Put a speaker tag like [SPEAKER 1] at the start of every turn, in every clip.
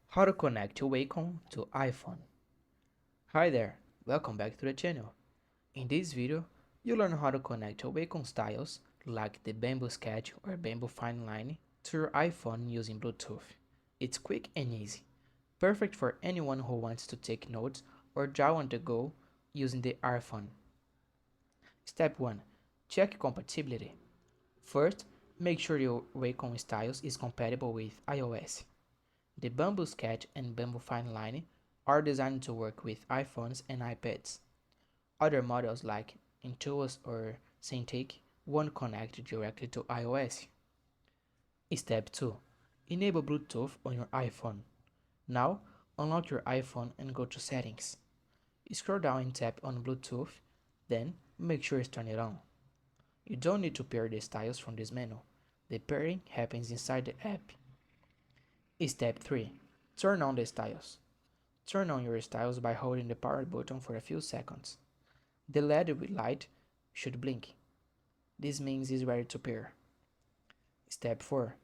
[SPEAKER 1] How to connect your Wacom to iPhone. Hi there, welcome back to the channel. In this video, you'll learn how to connect your Wacom styles like the Bamboo Sketch or Bamboo Fine Line to your iPhone using Bluetooth. It's quick and easy, perfect for anyone who wants to take notes or draw on the go using the iPhone. Step 1. Check compatibility. First, make sure your Wacom styles is compatible with iOS. The Bamboo Sketch and Bamboo Fine Line are designed to work with iPhones and iPads. Other models like Intuos or Cintiq won't connect directly to iOS. Step 2. Enable Bluetooth on your iPhone. Now, unlock your iPhone and go to Settings. Scroll down and tap on Bluetooth, then make sure it's turned on. You don't need to pair the styles from this menu. The pairing happens inside the app. Step 3. Turn on the styles. Turn on your styles by holding the power button for a few seconds. The LED light should blink. This means it's ready to pair. Step 4.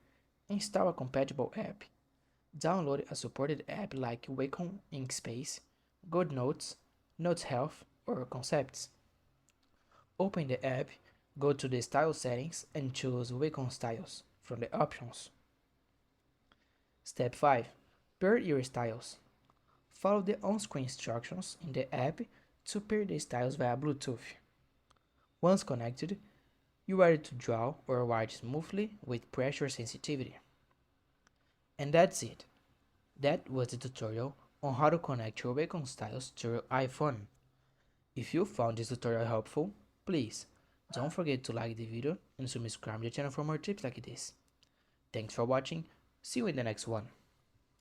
[SPEAKER 1] Install a compatible app. Download a supported app like Wacom Inkspace, GoodNotes, Notes Health, or Concepts. Open the app, go to the Style settings and choose Wacom Styles from the options. Step 5. Pair your styles. Follow the on-screen instructions in the app to pair the styles via Bluetooth. Once connected, you are ready to draw or write smoothly with pressure sensitivity. And that's it. That was the tutorial on how to connect your Wacom styles to your iPhone. If you found this tutorial helpful, please don't forget to like the video and subscribe to the channel for more tips like this. Thanks for watching, see you in the next one.